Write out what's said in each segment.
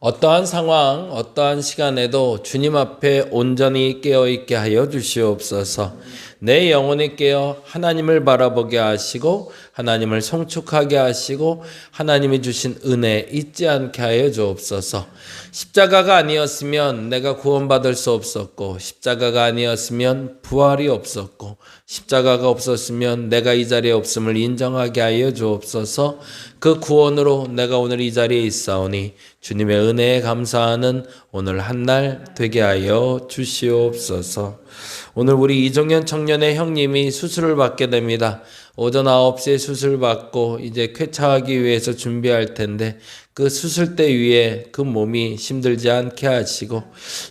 어떠한 상황, 어떠한 시간에도 주님 앞에 온전히 깨어있게 하여 주시옵소서. 내 영혼이 깨어 하나님을 바라보게 하시고 하나님을 송축하게 하시고 하나님이 주신 은혜 잊지 않게 하여 주옵소서. 십자가가 아니었으면 내가 구원받을 수 없었고, 십자가가 아니었으면 부활이 없었고, 십자가가 없었으면 내가 이 자리에 없음을 인정하게 하여 주옵소서. 그 구원으로 내가 오늘 이 자리에 있사오니 주님의 은혜에 감사하는 오늘 한날 되게 하여 주시옵소서. 오늘 우리 이종현 청년의 형님이 수술을 받게 됩니다. 오전 9시에 수술 받고 이제 쾌차하기 위해서 준비할 텐데 그 수술대 위에 그 몸이 힘들지 않게 하시고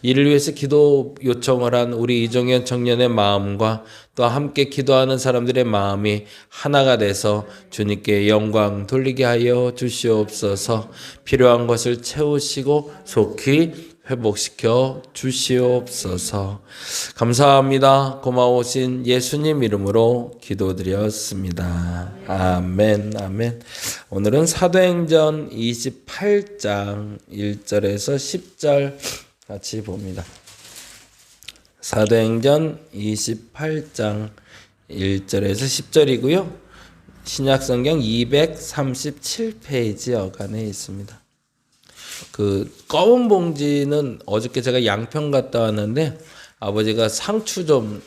이를 위해서 기도 요청을 한 우리 이종현 청년의 마음과 또 함께 기도하는 사람들의 마음이 하나가 돼서 주님께 영광 돌리게 하여 주시옵소서. 필요한 것을 채우시고 속히 회복시켜 주시옵소서. 감사합니다. 고마우신 예수님 이름으로 기도드렸습니다. 아멘, 아멘. 오늘은 사도행전 28장 1절에서 10절 같이 봅니다. 사도행전 28장 1절에서 10절이고요. 신약성경 237페이지 여간에 있습니다. 그 검은 봉지는 어저께 제가 양평 갔다 왔는데 아버지가 상추 좀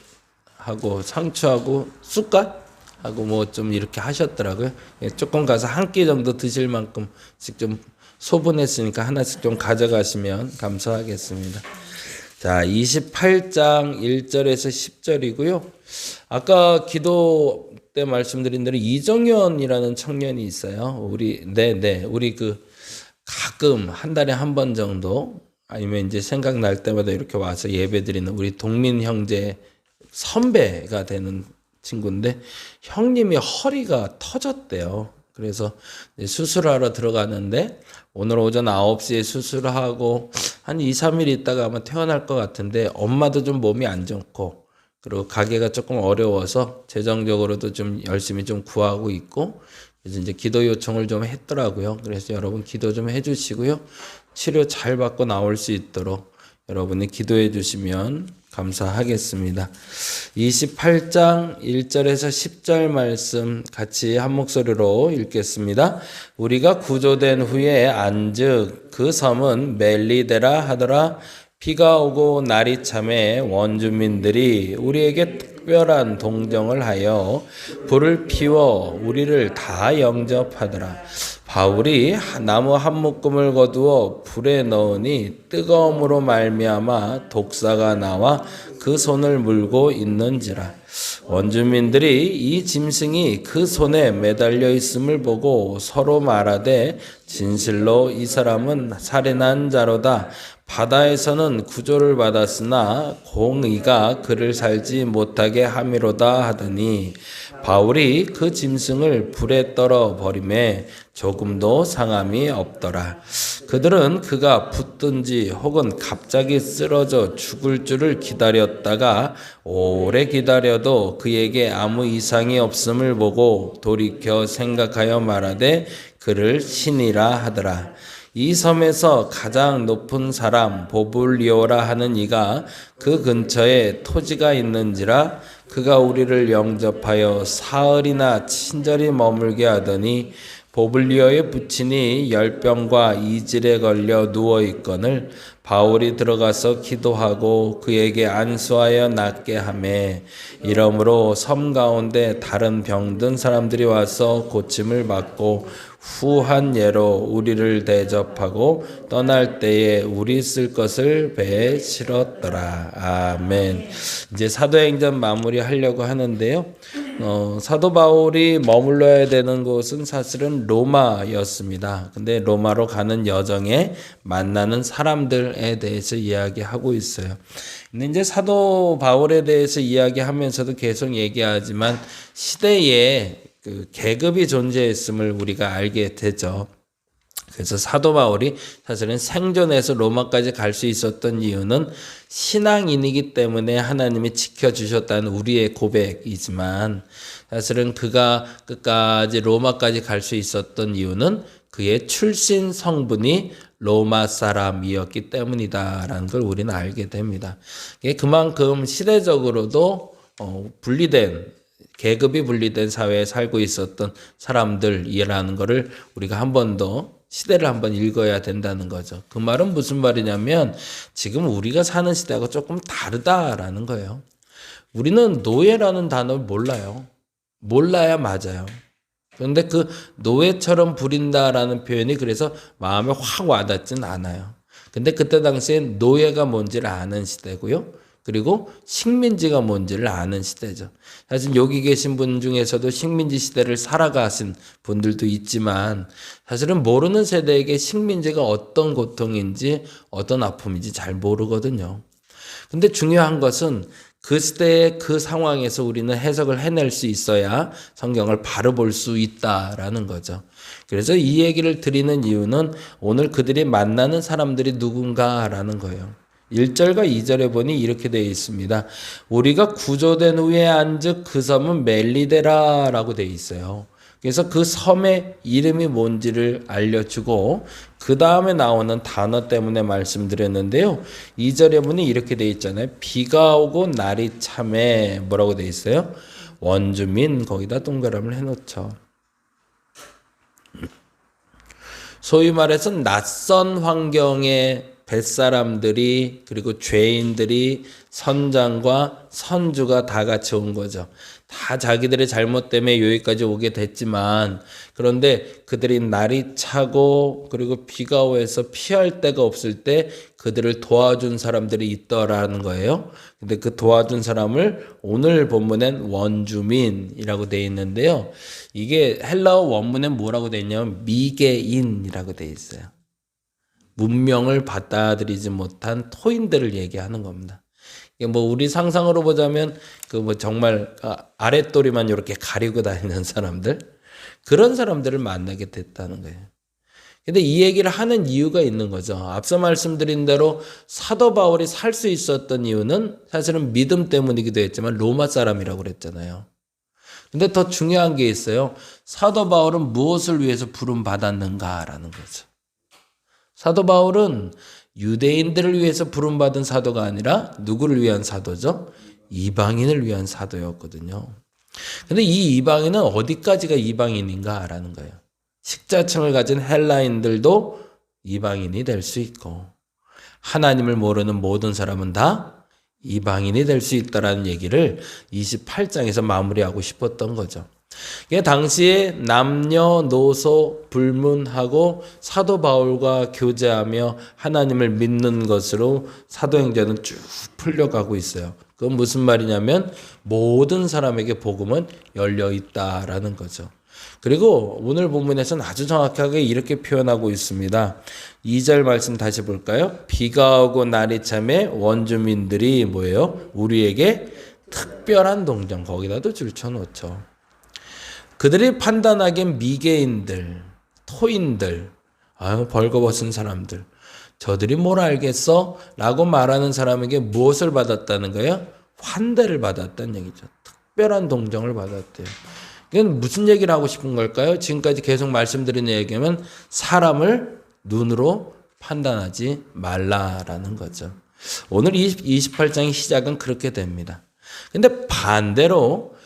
하고 상추하고 쑥갓 하고 뭐 좀 이렇게 하셨더라고요. 조금 가서 한 끼 정도 드실 만큼씩 좀 소분했으니까 하나씩 좀 가져가시면 감사하겠습니다. 자, 28장 1절에서 10절이고요. 아까 기도 때 말씀드린 대로 이정현이라는 청년이 있어요. 우리 그 가끔 한 달에 한 번 정도 아니면 이제 생각날 때마다 이렇게 와서 예배드리는 우리 동민 형제 선배가 되는 친구인데 형님이 허리가 터졌대요. 그래서 수술하러 들어가는데 오늘 오전 9시에 수술하고 한 2, 3일 있다가 아마 퇴원할 것 같은데 엄마도 좀 몸이 안 좋고 그리고 가게가 조금 어려워서 재정적으로도 좀 열심히 좀 구하고 있고 그래서 이제 기도 요청을 좀 했더라고요. 그래서 여러분 기도 좀 해주시고요. 치료 잘 받고 나올 수 있도록 여러분이 기도해 주시면 감사하겠습니다. 28장 1절에서 10절 말씀 같이 한 목소리로 읽겠습니다. 우리가 구조된 후에 안즉 그 섬은 멜리데라 하더라. 비가 오고 날이 참에 원주민들이 우리에게 특별한 동정을 하여 불을 피워 우리를 다 영접하더라. 바울이 나무 한 묶음을 거두어 불에 넣으니 뜨거움으로 말미암아 독사가 나와 그 손을 물고 있는지라. 원주민들이 이 짐승이 그 손에 매달려 있음을 보고 서로 말하되 진실로 이 사람은 살인한 자로다. 바다에서는 구조를 받았으나 공의가 그를 살지 못하게 함이로다 하더니 바울이 그 짐승을 불에 떨어 버리매 조금도 상함이 없더라. 그들은 그가 붙든지 혹은 갑자기 쓰러져 죽을 줄을 기다렸다가 오래 기다려도 그에게 아무 이상이 없음을 보고 돌이켜 생각하여 말하되 그를 신이라 하더라. 이 섬에서 가장 높은 사람 보블리오라 하는 이가 그 근처에 토지가 있는지라 그가 우리를 영접하여 사흘이나 친절히 머물게 하더니 보블리오의 부친이 열병과 이질에 걸려 누워있거늘 바울이 들어가서 기도하고 그에게 안수하여 낫게 하매 이러므로 섬 가운데 다른 병든 사람들이 와서 고침을 받고 후한 예로 우리를 대접하고 떠날 때에 우리 쓸 것을 배에 실었더라. 아멘. 이제 사도행전 마무리하려고 하는데요. 사도 바울이 머물러야 되는 곳은 사실은 로마였습니다. 근데 로마로 가는 여정에 만나는 사람들에 대해서 이야기하고 있어요. 근데 이제 사도 바울에 대해서 이야기하면서도 계속 얘기하지만 시대에 그 계급이 존재했음을 우리가 알게 되죠. 그래서 사도 바울이 사실은 생존해서 로마까지 갈 수 있었던 이유는 신앙인이기 때문에 하나님이 지켜주셨다는 우리의 고백이지만 사실은 그가 끝까지 로마까지 갈 수 있었던 이유는 그의 출신 성분이 로마 사람이었기 때문이다라는 걸 우리는 알게 됩니다. 이게 그만큼 시대적으로도 분리된 계급이 분리된 사회에 살고 있었던 사람들이라는 것을 우리가 한 번 더 시대를 한번 읽어야 된다는 거죠. 그 말은 무슨 말이냐면 지금 우리가 사는 시대하고 조금 다르다라는 거예요. 우리는 노예라는 단어를 몰라요. 몰라야 맞아요. 그런데 그 노예처럼 부린다라는 표현이 그래서 마음에 확 와닿진 않아요. 근데 그때 당시에 노예가 뭔지를 아는 시대고요. 그리고 식민지가 뭔지를 아는 시대죠. 사실 여기 계신 분 중에서도 식민지 시대를 살아가신 분들도 있지만 사실은 모르는 세대에게 식민지가 어떤 고통인지 어떤 아픔인지 잘 모르거든요. 근데 중요한 것은 그 시대의 그 상황에서 우리는 해석을 해낼 수 있어야 성경을 바로 볼 수 있다라는 거죠. 그래서 이 얘기를 드리는 이유는 오늘 그들이 만나는 사람들이 누군가라는 거예요. 1절과 2절에 보니 이렇게 되어 있습니다. 우리가 구조된 후에 안즉 그 섬은 멜리데라라고 되어 있어요. 그래서 그 섬의 이름이 뭔지를 알려주고 그 다음에 나오는 단어 때문에 말씀드렸는데요. 2절에 보니 이렇게 되어 있잖아요. 비가 오고 날이 참에 뭐라고 되어 있어요? 원주민 거기다 동그라미를 해놓죠. 소위 말해서 낯선 환경에 뱃사람들이 그리고 죄인들이 선장과 선주가 다 같이 온 거죠. 다 자기들의 잘못 때문에 여기까지 오게 됐지만 그런데 그들이 날이 차고 그리고 비가 오해서 피할 데가 없을 때 그들을 도와준 사람들이 있더라는 거예요. 근데 그 도와준 사람을 오늘 본문엔 원주민이라고 되어 있는데요. 이게 헬라어 원문엔 뭐라고 되어 있냐면 미개인이라고 되어 있어요. 문명을 받아들이지 못한 토인들을 얘기하는 겁니다. 이게 뭐 우리 상상으로 보자면 그 뭐 정말 아랫도리만 이렇게 가리고 다니는 사람들 그런 사람들을 만나게 됐다는 거예요. 근데 이 얘기를 하는 이유가 있는 거죠. 앞서 말씀드린 대로 사도 바울이 살 수 있었던 이유는 사실은 믿음 때문이기도 했지만 로마 사람이라고 그랬잖아요. 근데 더 중요한 게 있어요. 사도 바울은 무엇을 위해서 부름 받았는가라는 거죠. 사도 바울은 유대인들을 위해서 부름받은 사도가 아니라 누구를 위한 사도죠? 이방인을 위한 사도였거든요. 근데 이 이방인은 어디까지가 이방인인가라는 거예요. 식자층을 가진 헬라인들도 이방인이 될 수 있고 하나님을 모르는 모든 사람은 다 이방인이 될 수 있다라는 얘기를 28장에서 마무리하고 싶었던 거죠. 이게 당시에 남녀노소 불문하고 사도 바울과 교제하며 하나님을 믿는 것으로 사도행전은 쭉 풀려가고 있어요. 그건 무슨 말이냐면 모든 사람에게 복음은 열려 있다라는 거죠. 그리고 오늘 본문에서는 아주 정확하게 이렇게 표현하고 있습니다. 2절 말씀 다시 볼까요? 비가 오고 날이 참에 원주민들이 뭐예요? 우리에게 특별한 동정 거기다도 줄쳐놓죠. 그들이 판단하기엔 미개인들, 토인들, 벌거벗은 사람들, 저들이 뭘 알겠어? 라고 말하는 사람에게 무엇을 받았다는 거예요? 환대를 받았다는 얘기죠. 특별한 동정을 받았대요. 이건 무슨 얘기를 하고 싶은 걸까요? 지금까지 계속 말씀드린 얘기면 사람을 눈으로 판단하지 말라라는 거죠. 오늘 28장의 시작은 그렇게 됩니다. 근데 반대로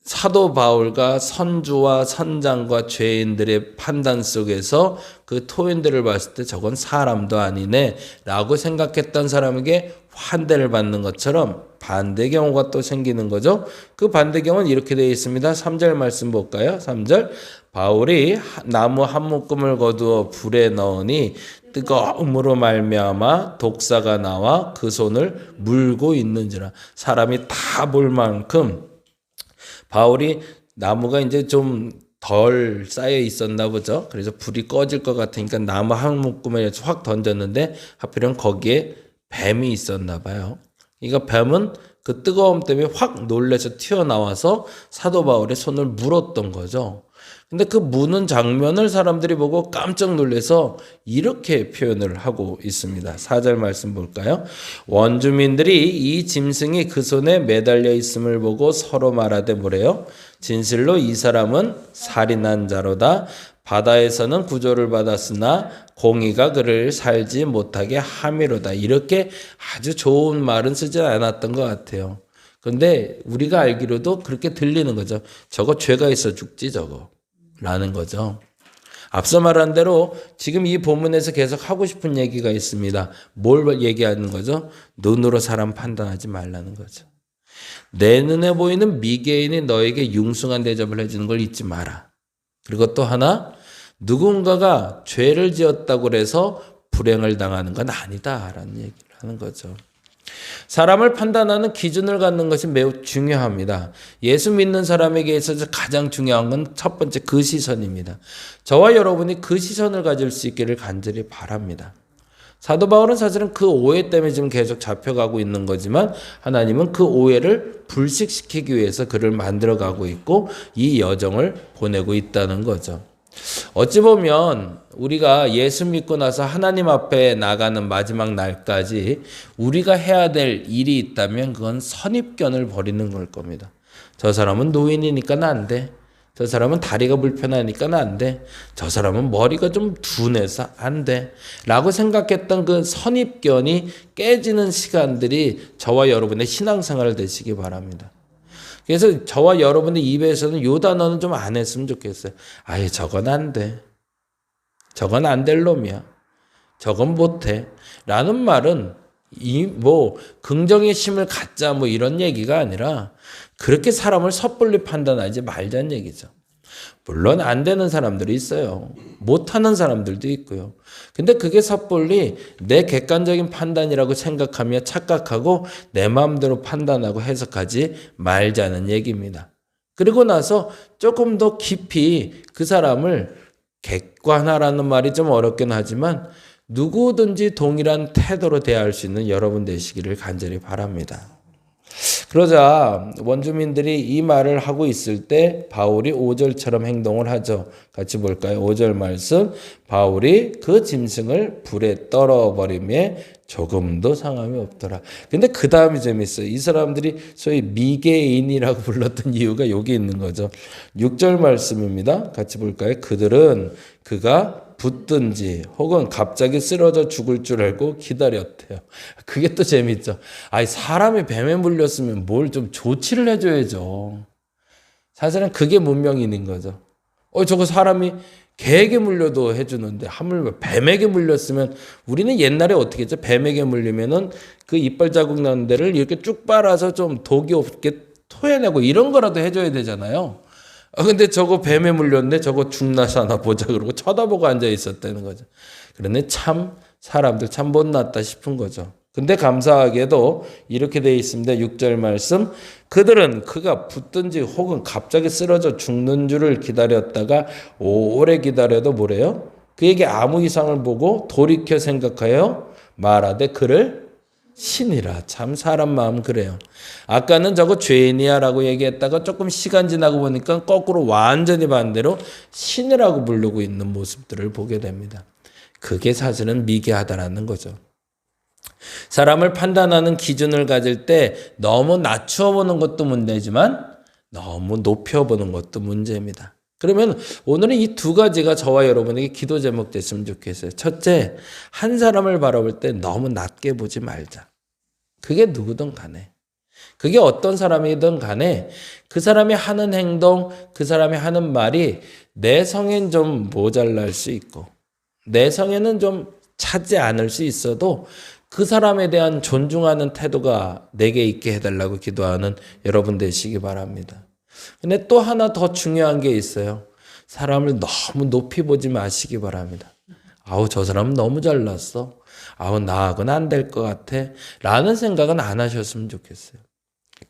사도 바울과 선주와 선장과 죄인들의 판단 속에서 그 토인들을 봤을 때 저건 사람도 아니네 라고 생각했던 사람에게 환대를 받는 것처럼 반대 경우가 또 생기는 거죠. 그 반대 경우는 이렇게 되어 있습니다. 3절 말씀 볼까요? 3절 바울이 나무 한 묶음을 거두어 불에 넣으니 뜨거움으로 말미암아 독사가 나와 그 손을 물고 있는지라. 사람이 다 볼 만큼 바울이 나무가 이제 좀 덜 쌓여 있었나 보죠. 그래서 불이 꺼질 것 같으니까 나무 한 묶음을 확 던졌는데 하필이면 거기에 뱀이 있었나 봐요. 그러니까 뱀은 그 뜨거움 때문에 확 놀라서 튀어나와서 사도 바울의 손을 물었던 거죠. 근데 그 무는 장면을 사람들이 보고 깜짝 놀라서 이렇게 표현을 하고 있습니다. 4절 말씀 볼까요? 원주민들이 이 짐승이 그 손에 매달려 있음을 보고 서로 말하되 뭐래요? 진실로 이 사람은 살인한 자로다. 바다에서는 구조를 받았으나 공의가 그를 살지 못하게 함이로다. 이렇게 아주 좋은 말은 쓰지 않았던 것 같아요. 그런데 우리가 알기로도 그렇게 들리는 거죠. 저거 죄가 있어 죽지 저거 라는 거죠. 앞서 말한 대로 지금 이 본문에서 계속 하고 싶은 얘기가 있습니다. 뭘 얘기하는 거죠? 눈으로 사람 판단하지 말라는 거죠. 내 눈에 보이는 미개인이 너에게 융숭한 대접을 해주는 걸 잊지 마라. 그리고 또 하나, 누군가가 죄를 지었다고 해서 불행을 당하는 건 아니다라는 얘기를 하는 거죠. 사람을 판단하는 기준을 갖는 것이 매우 중요합니다. 예수 믿는 사람에게 있어서 가장 중요한 건 첫 번째 그 시선입니다. 저와 여러분이 그 시선을 가질 수 있기를 간절히 바랍니다. 사도 바울은 사실은 그 오해 때문에 지금 계속 잡혀가고 있는 거지만 하나님은 그 오해를 불식시키기 위해서 그를 만들어가고 있고 이 여정을 보내고 있다는 거죠. 어찌 보면 우리가 예수 믿고 나서 하나님 앞에 나가는 마지막 날까지 우리가 해야 될 일이 있다면 그건 선입견을 버리는 걸 겁니다. 저 사람은 노인이니까 안 돼. 저 사람은 다리가 불편하니까 안 돼. 저 사람은 머리가 좀 둔해서 안 돼. 라고 생각했던 그 선입견이 깨지는 시간들이 저와 여러분의 신앙생활 되시기 바랍니다. 그래서 저와 여러분의 입에서는 요 단어는 좀 안 했으면 좋겠어요. 아예 저건 안 돼. 저건 안 될 놈이야. 저건 못해. 라는 말은 긍정의 심을 갖자 이런 얘기가 아니라 그렇게 사람을 섣불리 판단하지 말자는 얘기죠. 물론 안 되는 사람들이 있어요. 못하는 사람들도 있고요. 근데 그게 섣불리 내 객관적인 판단이라고 생각하며 착각하고 내 마음대로 판단하고 해석하지 말자는 얘기입니다. 그리고 나서 조금 더 깊이 그 사람을 객관화라는 말이 좀 어렵긴 하지만 누구든지 동일한 태도로 대할 수 있는 여러분 되시기를 간절히 바랍니다. 그러자 원주민들이 이 말을 하고 있을 때 바울이 5절처럼 행동을 하죠. 같이 볼까요? 5절 말씀. 바울이 그 짐승을 불에 떨어버림에 조금도 상함이 없더라. 근데 그 다음이 재밌어요. 이 사람들이 소위 미개인이라고 불렀던 이유가 여기 있는 거죠. 6절 말씀입니다. 같이 볼까요? 그들은 그가 붙든지 혹은 갑자기 쓰러져 죽을 줄 알고 기다렸대요. 그게 또 재밌죠. 아니 사람이 뱀에 물렸으면 뭘 좀 조치를 해줘야죠. 사실은 그게 문명인인 거죠. 저거 사람이 개에게 물려도 해주는데 하물며 뱀에게 물렸으면 우리는 옛날에 어떻게 했죠? 뱀에게 물리면은 그 이빨 자국 나는 데를 이렇게 쭉 빨아서 좀 독이 없게 토해내고 이런 거라도 해줘야 되잖아요. 근데 저거 뱀에 물렸는데 저거 죽나 사나 보자 그러고 쳐다보고 앉아 있었다는 거죠. 그런데 참 사람들 참 못났다 싶은 거죠. 근데 감사하게도 이렇게 되어 있습니다. 6절 말씀. 그들은 그가 붙든지 혹은 갑자기 쓰러져 죽는 줄을 기다렸다가 오래 기다려도 뭐래요? 그에게 아무 이상을 보고 돌이켜 생각하여 말하되 그를 신이라. 참 사람 마음 그래요. 아까는 저거 죄인이야 라고 얘기했다가 조금 시간 지나고 보니까 거꾸로 완전히 반대로 신이라고 부르고 있는 모습들을 보게 됩니다. 그게 사실은 미개하다라는 거죠. 사람을 판단하는 기준을 가질 때 너무 낮추어 보는 것도 문제지만 너무 높여 보는 것도 문제입니다. 그러면 오늘은 이 두 가지가 저와 여러분에게 기도 제목 됐으면 좋겠어요. 첫째, 한 사람을 바라볼 때 너무 낮게 보지 말자. 그게 누구든 간에. 그게 어떤 사람이든 간에 그 사람이 하는 행동, 그 사람이 하는 말이 내 성엔 좀 모자랄 수 있고 내 성에는 좀 차지 않을 수 있어도 그 사람에 대한 존중하는 태도가 내게 있게 해달라고 기도하는 여러분 되시기 바랍니다. 근데 또 하나 더 중요한 게 있어요. 사람을 너무 높이 보지 마시기 바랍니다. 아우 저 사람은 너무 잘났어. 아우 나하고는 안 될 것 같아. 라는 생각은 안 하셨으면 좋겠어요.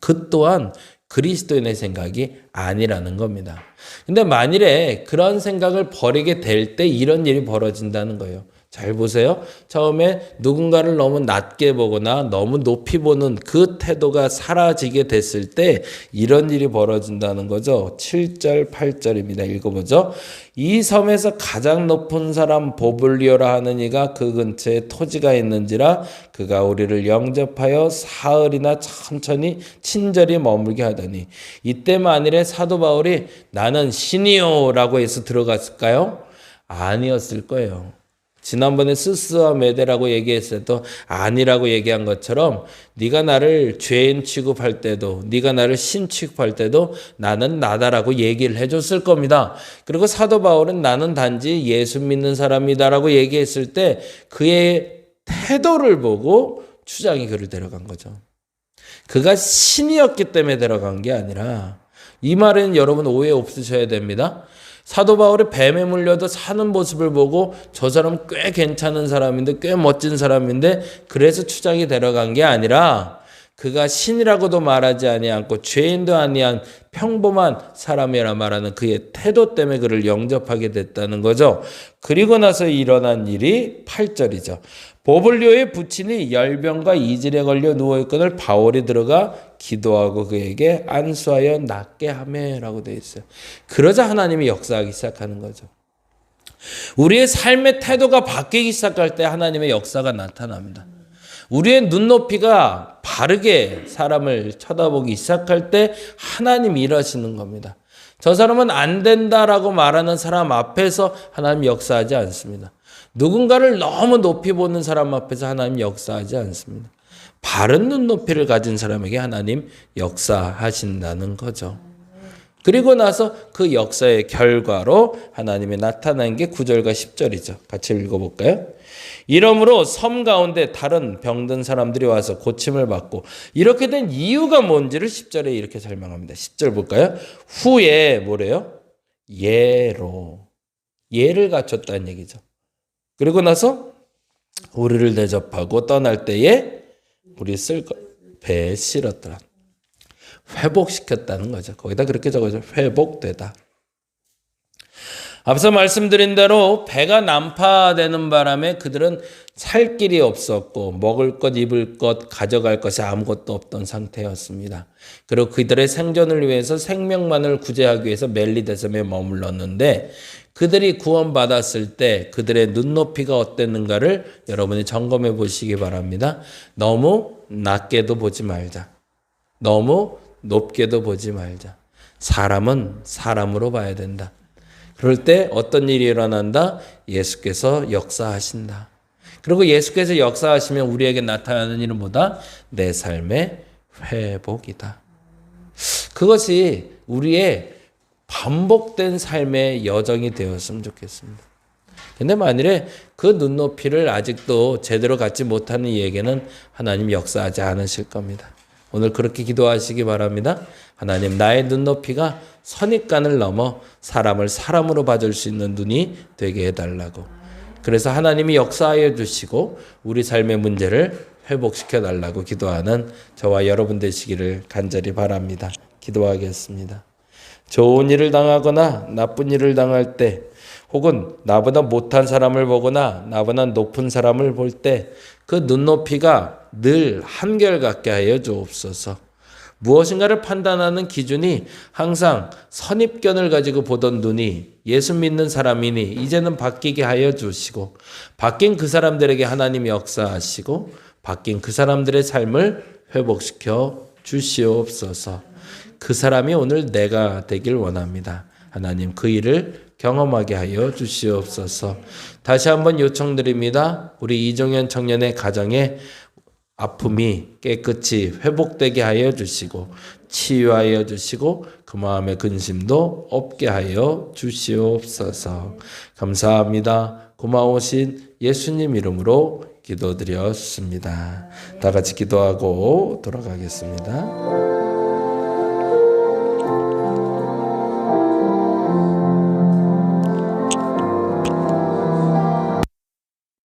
그 또한 그리스도인의 생각이 아니라는 겁니다. 근데 만일에 그런 생각을 버리게 될 때 이런 일이 벌어진다는 거예요. 잘 보세요. 처음에 누군가를 너무 낮게 보거나 너무 높이 보는 그 태도가 사라지게 됐을 때 이런 일이 벌어진다는 거죠. 7절, 8절입니다. 읽어보죠. 이 섬에서 가장 높은 사람 보블리오라 하는 이가 그 근처에 토지가 있는지라 그가 우리를 영접하여 사흘이나 천천히 친절히 머물게 하더니 이때 만일에 사도 바울이 나는 신이요라고 해서 들어갔을까요? 아니었을 거예요. 지난번에 스스와 메데라고 얘기했을 때 아니라고 얘기한 것처럼 네가 나를 죄인 취급할 때도 네가 나를 신 취급할 때도 나는 나다라고 얘기를 해줬을 겁니다. 그리고 사도 바울은 나는 단지 예수 믿는 사람이다라고 얘기했을 때 그의 태도를 보고 추장이 그를 데려간 거죠. 그가 신이었기 때문에 데려간 게 아니라 이 말은 여러분 오해 없으셔야 됩니다. 사도 바울이 뱀에 물려도 사는 모습을 보고 저 사람 꽤 괜찮은 사람인데 꽤 멋진 사람인데 그래서 추장이 데려간 게 아니라 그가 신이라고도 말하지 아니하고 죄인도 아니한 평범한 사람이라 말하는 그의 태도 때문에 그를 영접하게 됐다는 거죠. 그리고 나서 일어난 일이 8절이죠. 보블리오의 부친이 열병과 이질에 걸려 누워있거늘 바울이 들어가 기도하고 그에게 안수하여 낫게 하매라고 되어 있어요. 그러자 하나님이 역사하기 시작하는 거죠. 우리의 삶의 태도가 바뀌기 시작할 때 하나님의 역사가 나타납니다. 우리의 눈높이가 바르게 사람을 쳐다보기 시작할 때 하나님이 일하시는 겁니다. 저 사람은 안 된다라고 말하는 사람 앞에서 하나님 역사하지 않습니다. 누군가를 너무 높이 보는 사람 앞에서 하나님 역사하지 않습니다. 바른 눈높이를 가진 사람에게 하나님 역사하신다는 거죠. 그리고 나서 그 역사의 결과로 하나님이 나타난 게 9절과 10절이죠. 같이 읽어볼까요? 이러므로 섬 가운데 다른 병든 사람들이 와서 고침을 받고 이렇게 된 이유가 뭔지를 10절에 이렇게 설명합니다. 10절 볼까요? 후에 뭐래요? 예를 갖췄다는 얘기죠. 그리고 나서 우리를 대접하고 떠날 때에 우리 쓸 배에 실었더라. 회복시켰다는 거죠. 거기다 그렇게 적어줘. 회복되다. 앞서 말씀드린 대로 배가 난파되는 바람에 그들은 살 길이 없었고 먹을 것, 입을 것, 가져갈 것이 아무것도 없던 상태였습니다. 그리고 그들의 생존을 위해서 생명만을 구제하기 위해서 멜리데섬에 머물렀는데 그들이 구원받았을 때 그들의 눈높이가 어땠는가를 여러분이 점검해 보시기 바랍니다. 너무 낮게도 보지 말자. 너무 높게도 보지 말자. 사람은 사람으로 봐야 된다. 그럴 때 어떤 일이 일어난다? 예수께서 역사하신다. 그리고 예수께서 역사하시면 우리에게 나타나는 일은 뭐다? 내 삶의 회복이다. 그것이 우리의 반복된 삶의 여정이 되었으면 좋겠습니다. 근데 만일에 그 눈높이를 아직도 제대로 갖지 못하는 이에게는 하나님 역사하지 않으실 겁니다. 오늘 그렇게 기도하시기 바랍니다. 하나님, 나의 눈높이가 선입관을 넘어 사람을 사람으로 봐줄 수 있는 눈이 되게 해달라고. 그래서 하나님이 역사하여 주시고 우리 삶의 문제를 회복시켜 달라고 기도하는 저와 여러분 되시기를 간절히 바랍니다. 기도하겠습니다. 좋은 일을 당하거나 나쁜 일을 당할 때 혹은 나보다 못한 사람을 보거나 나보다 높은 사람을 볼 때 그 눈높이가 늘 한결같게 하여 주옵소서. 무엇인가를 판단하는 기준이 항상 선입견을 가지고 보던 눈이 예수 믿는 사람이니 이제는 바뀌게 하여 주시고 바뀐 그 사람들에게 하나님 역사하시고 바뀐 그 사람들의 삶을 회복시켜 주시옵소서. 그 사람이 오늘 내가 되길 원합니다. 하나님 그 일을 경험하게 하여 주시옵소서. 다시 한번 요청드립니다. 우리 이종현 청년의 가정에 아픔이 깨끗이 회복되게 하여 주시고 치유하여 주시고 그 마음의 근심도 없게 하여 주시옵소서. 감사합니다. 고마우신 예수님 이름으로 기도드렸습니다. 다 같이 기도하고 돌아가겠습니다.